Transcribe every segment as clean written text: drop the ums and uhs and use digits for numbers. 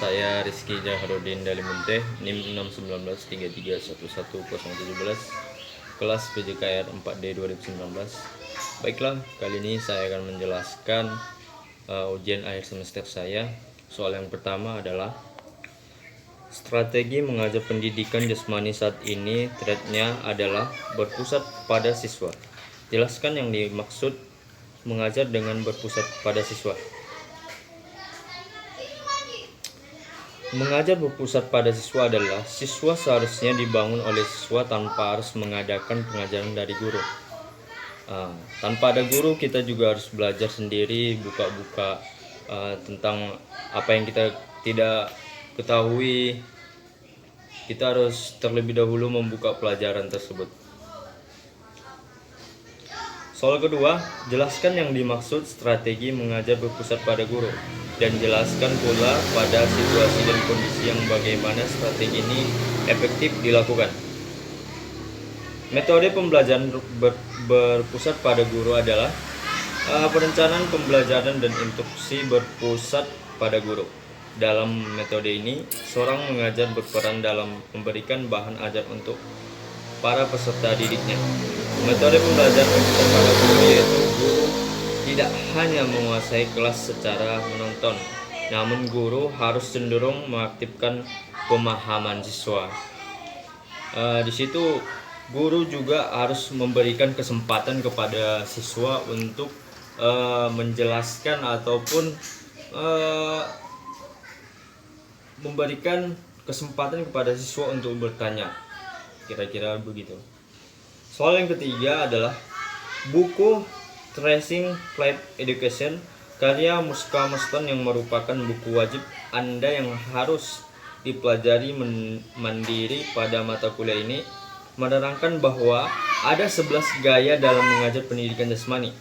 saya Rizky Jaharudin Dalimunte, NIM 61933111017, kelas PJKR 4D 2019. Baiklah, kali ini saya akan menjelaskan ujian akhir semester saya. Soal yang pertama adalah strategi mengajar pendidikan jasmani saat ini threadnya adalah berpusat pada siswa. Jelaskan yang dimaksud mengajar dengan berpusat pada siswa. Mengajar berpusat pada siswa adalah siswa seharusnya dibangun oleh siswa tanpa harus mengadakan pengajaran dari guru. Tanpa ada guru, kita juga harus belajar sendiri, buka-buka tentang apa yang kita tidak ketahui. Kita harus terlebih dahulu membuka pelajaran tersebut. Soal kedua, jelaskan yang dimaksud strategi mengajar berpusat pada guru, dan jelaskan pula pada situasi dan kondisi yang bagaimana strategi ini efektif dilakukan. Metode pembelajaran berpusat pada guru adalah perencanaan pembelajaran dan instruksi berpusat pada guru. Dalam metode ini, seorang mengajar berperan dalam memberikan bahan ajar untuk para peserta didiknya. Metode pembelajaran berpusat pada guru yaitu guru tidak hanya menguasai kelas secara menonton, namun guru harus cenderung mengaktifkan pemahaman siswa. Di situ guru juga harus memberikan kesempatan kepada siswa untuk menjelaskan ataupun memberikan kesempatan kepada siswa untuk bertanya. Kira-kira begitu. Soal yang ketiga adalah buku Tracing Flight Education karya Muska Muston yang merupakan buku wajib Anda yang harus dipelajari mandiri pada mata kuliah ini menerangkan bahwa ada 11 gaya dalam mengajar pendidikan jasmani.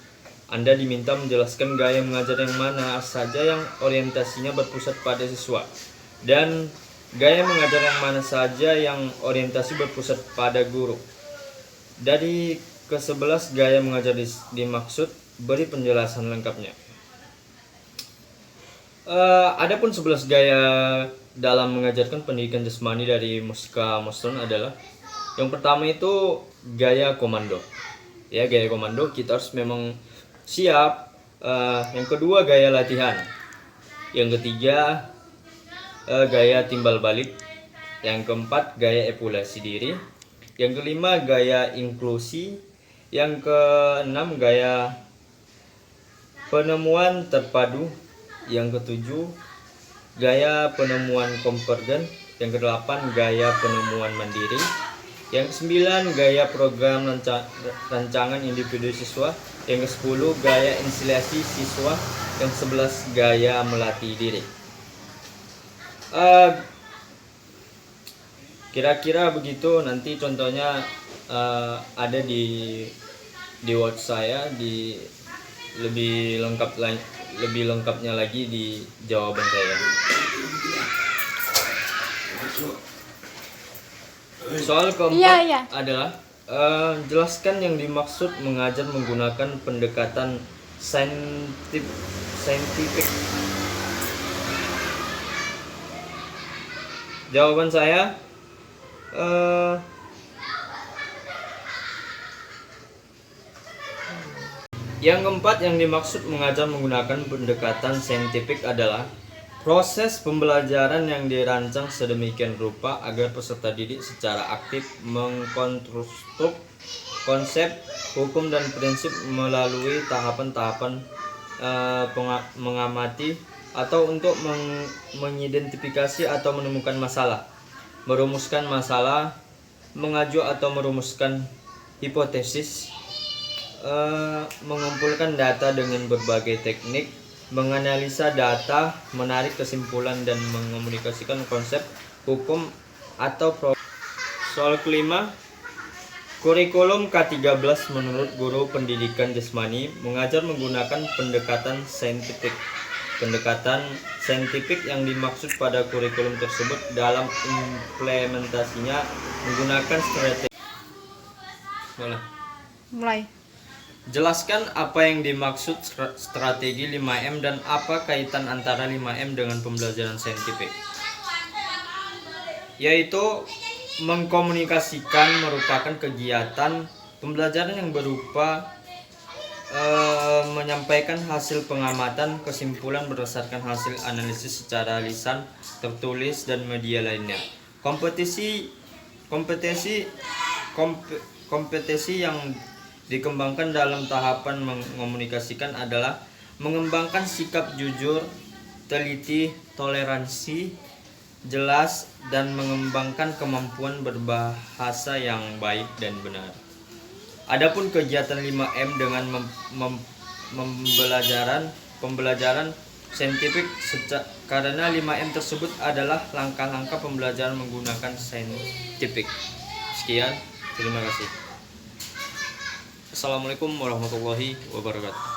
Anda diminta menjelaskan gaya mengajar yang mana saja yang orientasinya berpusat pada siswa, dan gaya mengajar yang mana saja yang orientasi berpusat pada guru. Dari ke-11 gaya mengajar dimaksud, beri penjelasan lengkapnya. Adapun 11 gaya dalam mengajarkan pendidikan jasmani dari Muska Muston adalah yang pertama itu gaya komando. Ya, gaya komando kita harus memang siap. Yang kedua gaya latihan. Yang ketiga gaya timbal balik. Yang keempat gaya evaluasi diri. Yang kelima gaya inklusi. Yang keenam gaya penemuan terpadu. Yang ketujuh gaya penemuan konvergen. Yang kedelapan gaya penemuan mandiri. Yang kesembilan gaya program rancangan individu siswa. Yang ke-10 gaya inisiasi siswa. Yang 11 gaya melatih diri. Kira-kira begitu. Nanti contohnya ada di word saya, di lebih lengkapnya lagi di jawaban saya. Soal keempat adalah jelaskan yang dimaksud mengajar menggunakan pendekatan saintifik. Jawaban saya yang keempat yang dimaksud mengajar menggunakan pendekatan saintifik adalah proses pembelajaran yang dirancang sedemikian rupa agar peserta didik secara aktif mengkonstruk konsep, hukum, dan prinsip melalui tahapan-tahapan mengamati atau untuk mengidentifikasi atau menemukan masalah, merumuskan masalah, mengajukan atau merumuskan hipotesis, mengumpulkan data dengan berbagai teknik, menganalisa data, menarik kesimpulan, dan mengomunikasikan konsep, hukum, atau Soal kelima, kurikulum K13 menurut guru pendidikan jasmani mengajar menggunakan pendekatan saintifik. Pendekatan saintifik yang dimaksud pada kurikulum tersebut dalam implementasinya menggunakan strategi. Mulai. Jelaskan apa yang dimaksud strategi 5M dan apa kaitan antara 5M dengan pembelajaran saintifik. Yaitu mengkomunikasikan merupakan kegiatan pembelajaran yang berupa menyampaikan hasil pengamatan, kesimpulan berdasarkan hasil analisis secara lisan, tertulis, dan media lainnya. Kompetisi yang dikembangkan dalam tahapan mengomunikasikan adalah mengembangkan sikap jujur, teliti, toleransi, jelas, dan mengembangkan kemampuan berbahasa yang baik dan benar. Adapun kegiatan 5M dengan pembelajaran saintifik karena 5M tersebut adalah langkah-langkah pembelajaran menggunakan saintifik. Sekian, terima kasih. Assalamualaikum warahmatullahi wabarakatuh.